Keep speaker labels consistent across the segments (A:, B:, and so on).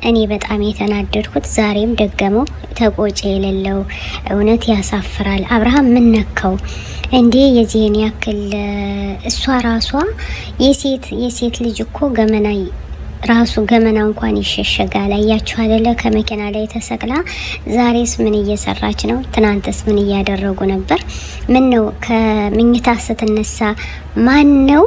A: እኔ በጣም የተናደድኩት ዛሬም ደገመው ተቆጨ የሌለው እውነት ያሳፍራል። አብርሃም ምን ነካው እንዴ? የዚህን ያክል እሷ ራሷ የሴት ልጅ እኮ ገመና ራሱ ገመና እንኳን ይሸሸጋል። አያችሁ አይደለ? ከመኪና ላይ ተሰቅላ ዛሬስ ምን እየሰራች ነው? ትናንትስ ምን እያደረጉ ነበር? ምን ነው ከምኝታ ስትነሳ ማን ነው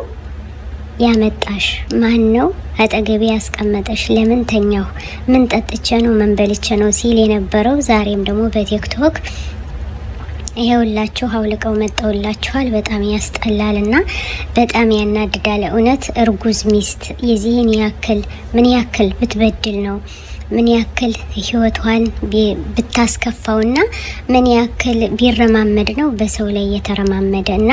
A: ያመጣሽ? ማን ነው አጠገቤ ያስቀመጠሽ? ለምን ተኛሁ? ምን ጠጥቼ ነው? ምን በልቼ ነው ሲል የነበረው ዛሬም ደግሞ በቲክቶክ ይሄውላችሁ አውልቀው መጣውላችኋል። በጣም ያስጠላልና በጣም ያናድዳል። እውነት እርጉዝ ሚስት የዚህን ያክል ምን ያክል ብትበድል ነው? ምን ያክል ህይወቷን ብታስከፋውና ምን ያክል ቢረማመድ ነው በሰው ላይ የተረማመደ? እና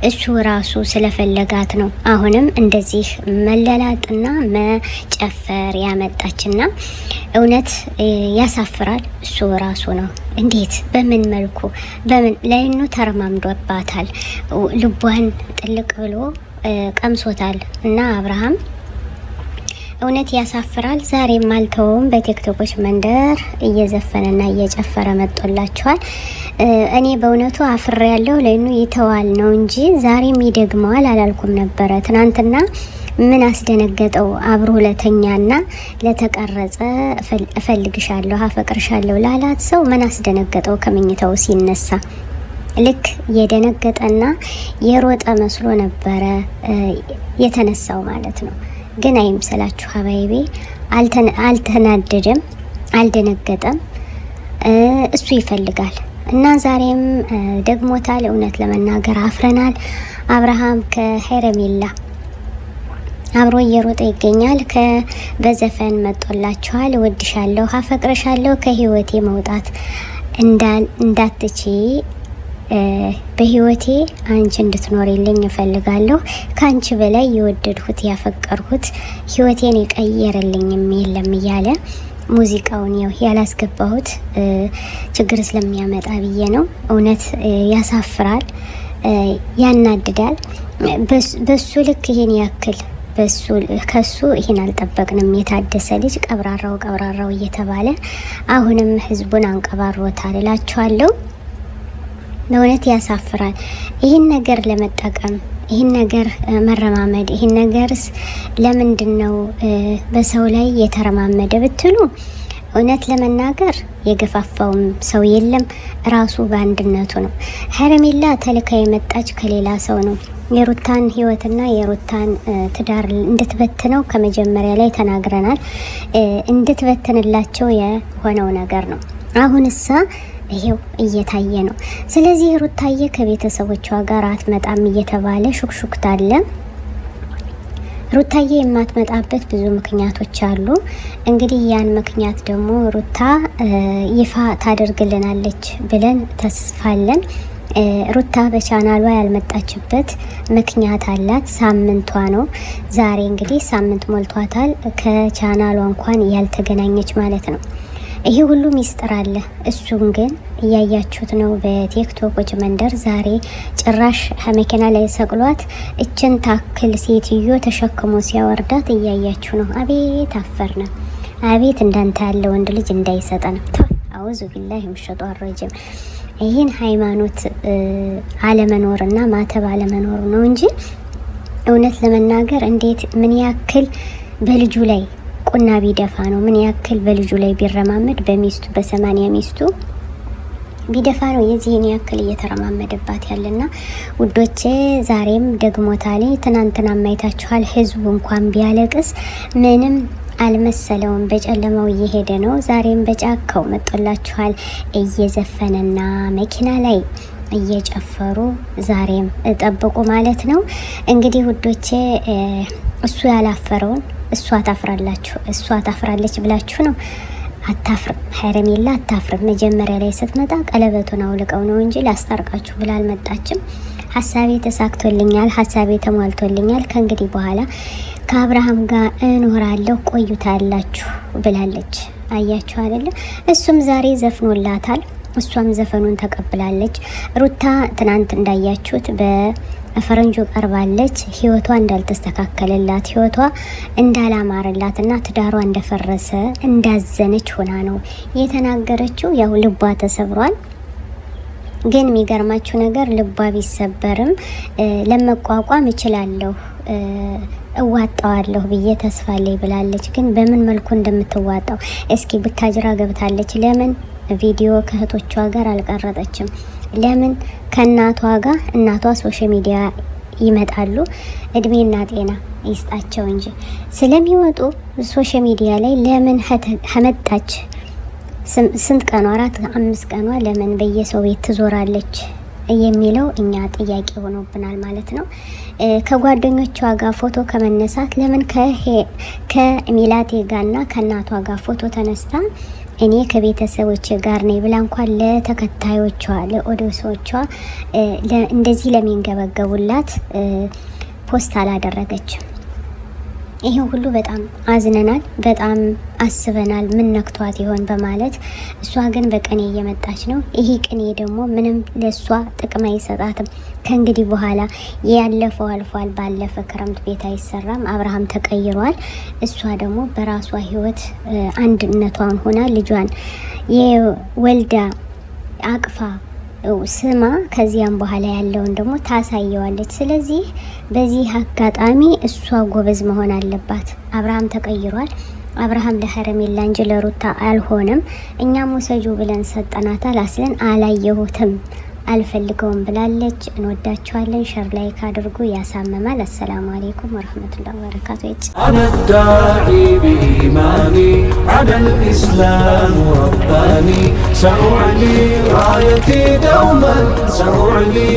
A: እሱ ራሱ ስለፈለጋት ነው አሁንም እንደዚህ መለላጥና መጨፈር ያመጣችና እውነት ያሳፍራል። እሱ ራሱ ነው እንዴት በምን መልኩ በምን ላይኑ ተረማምዶባታል። ልቧን ጥልቅ ብሎ ቀምሶታል። እና አብርሃም እውነት ያሳፍራል። ዛሬም አልተውም። በቲክቶኮች መንደር እየዘፈነና እየጨፈረ መጥቶላችኋል። እኔ በእውነቱ አፍሬ ያለው ለይኑ ይተዋል ነው እንጂ ዛሬም ይደግመዋል አላልኩም ነበረ። ትናንትና ምን አስደነገጠው? አብሮ ለተኛና ለተቀረጸ እፈልግሻለሁ አፈቅርሻለሁ ላላት ሰው ምን አስደነገጠው? ከመኝታው ሲነሳ ልክ የደነገጠና የሮጠ መስሎ ነበረ የተነሳው ማለት ነው። ግን አይምሰላችሁ ሀባይቤ፣ አልተናደደም፣ አልደነገጠም። እሱ ይፈልጋል እና ዛሬም ደግሞታል። እውነት ለመናገር አፍረናል። አብርሃም ከሄረሜላ አብሮ እየሮጠ ይገኛል። በዘፈን መጦላችኋል። እወድሻለሁ፣ አፈቅርሻለሁ፣ ከህይወቴ መውጣት እንዳትቺ በህይወቴ አንቺ እንድትኖሪልኝ እፈልጋለሁ። ካንቺ በላይ የወደድሁት ያፈቀርሁት ህይወቴን የቀየረልኝም የለም እያለ ሙዚቃውን ያላስገባሁት ችግር ስለሚያመጣ ብዬ ነው። እውነት ያሳፍራል፣ ያናድዳል። በሱ ልክ ይሄን ያክል ከሱ ይሄን አልጠበቅንም። የታደሰ ልጅ ቀብራራው እየተባለ አሁንም ህዝቡን አንቀባሮታል እላችኋለሁ። በእውነት ያሳፍራል። ይህን ነገር ለመጠቀም ይህን ነገር መረማመድ ይህን ነገርስ ለምንድን ነው በሰው ላይ የተረማመደ ብትሉ እውነት ለመናገር የገፋፋውም ሰው የለም፣ ራሱ በአንድነቱ ነው። ሄረሜላ ተልካ የመጣች ከሌላ ሰው ነው። የሩታን ህይወትና የሩታን ትዳር እንድትበትነው ከመጀመሪያ ላይ ተናግረናል። እንድትበትንላቸው የሆነው ነገር ነው። አሁንሳ ይሄው እየታየ ነው። ስለዚህ ሩታዬ ከቤተሰቦቿ ጋር አትመጣም እየተባለ ሹክሹክታ አለ። ሩታዬ የማትመጣበት ብዙ ምክንያቶች አሉ። እንግዲህ ያን ምክንያት ደግሞ ሩታ ይፋ ታደርግልናለች ብለን ተስፋለን። ሩታ በቻናሏ ያልመጣችበት ምክንያት አላት። ሳምንቷ ነው ዛሬ። እንግዲህ ሳምንት ሞልቷታል ከቻናሏ እንኳን ያልተገናኘች ማለት ነው። ይሄ ሁሉ ሚስጥር አለ። እሱን ግን እያያችሁት ነው በቲክቶኮች መንደር። ዛሬ ጭራሽ ከመኪና ላይ ሰቅሏት እችን ታክል ሴትዮ ተሸክሞ ሲያወርዳት እያያችሁ ነው። አቤት አፈርነ፣ አቤት እንዳንተ ያለ ወንድ ልጅ እንዳይሰጠን። አውዙ ቢላሂ ምሸጧ ረጅም። ይህን ሃይማኖት አለመኖርና ማተብ አለመኖር ነው እንጂ እውነት ለመናገር እንዴት ምን ያክል በልጁ ላይ ቁና ቢደፋ ነው? ምን ያክል በልጁ ላይ ቢረማመድ በሚስቱ በ80 ሚስቱ ቢደፋ ነው የዚህን ያክል እየተረማመደባት ያለና ውዶቼ፣ ዛሬም ደግሞታል። ትናንትና ማይታችኋል። ህዝቡ እንኳን ቢያለቅስ ምንም አልመሰለውም። በጨለማው እየሄደ ነው። ዛሬም በጫካው መጦላችኋል እየዘፈነና መኪና ላይ እየጨፈሩ ዛሬም ጠብቁ ማለት ነው። እንግዲህ ውዶቼ እሱ ያላፈረውን እሷ ታፍራለች ብላችሁ ነው? አታፍርም። ሄረሜላ አታፍርም። መጀመሪያ ላይ ስትመጣ ቀለበቱን አውልቀው ነው እንጂ ላስታርቃችሁ ብላ አልመጣችም። ሀሳቤ ተሳክቶልኛል፣ ሀሳቤ ተሟልቶልኛል፣ ከእንግዲህ በኋላ ከአብርሃም ጋር እኖራለሁ ቆዩታላችሁ ብላለች። አያችሁ አይደለ? እሱም ዛሬ ዘፍኖላታል። እሷም ዘፈኑን ተቀብላለች። ሩታ ትናንት እንዳያችሁት ፈረንጆ ቀርባለች። ህይወቷ እንዳልተስተካከለላት ህይወቷ እንዳላማረላትና ትዳሯ እንደፈረሰ እንዳዘነች ሆና ነው የተናገረችው። ያው ልቧ ተሰብሯል። ግን የሚገርማችሁ ነገር ልቧ ቢሰበርም ለመቋቋም እችላለሁ እዋጣዋለሁ ብዬ ተስፋ ላይ ብላለች። ግን በምን መልኩ እንደምትዋጣው እስኪ ቡታጅራ ገብታለች። ለምን ቪዲዮ ከእህቶቿ ጋር አልቀረጠችም? ለምን ከእናቷ ጋር እናቷ ሶሻል ሚዲያ ይመጣሉ። እድሜና ጤና ይስጣቸው እንጂ ስለሚወጡ ሶሻል ሚዲያ ላይ ለምን ከመጣች ስንት ቀኗ 4-5 ቀኗ ለምን በየሰው ቤት ትዞራለች የሚለው እኛ ጥያቄ ሆኖብናል ማለት ነው። ከጓደኞቿ ጋር ፎቶ ከመነሳት ለምን ከሚላቴ ጋርና ከእናቷ ጋር ፎቶ ተነስታ እኔ ከቤተሰቦች ጋር ነኝ ብላ እንኳን ለተከታዮቿ ለኦዲየንሶቿ እንደዚህ ለሚንገበገቡላት ፖስት አላደረገችም። ይሄ ሁሉ በጣም አዝነናል፣ በጣም አስበናል። ምን ነክቷት ይሆን በማለት እሷ ግን በቀኔ እየመጣች ነው። ይሄ ቅኔ ደግሞ ምንም ለሷ ጥቅም አይሰጣትም። ከእንግዲህ በኋላ ያለፈው አልፏል። ባለፈ ክረምት ቤት አይሰራም። አብርሃም ተቀይሯል። እሷ ደግሞ በራሷ ህይወት አንድነቷን ሆና ልጇን የወልዳ አቅፋ ስማ ከዚያም በኋላ ያለውን ደግሞ ታሳየዋለች። ስለዚህ በዚህ አጋጣሚ እሷ ጎበዝ መሆን አለባት። አብርሃም ተቀይሯል። አብርሃም ለሀረሜላ እንጂ ለሩታ አልሆነም። እኛም ወሰጁ ብለን ሰጠናታል። አስለን አላየሁትም አልፈልገውም ብላለች። እንወዳችኋለን። ሸር ላይክ አድርጉ። ያሳመማል። አሰላሙ አለይኩም ወራህመቱላሂ ወበረካቱ።
B: أنا الداعي بإيماني على الإسلام رباني سأعلي رايتي دوما سأعلي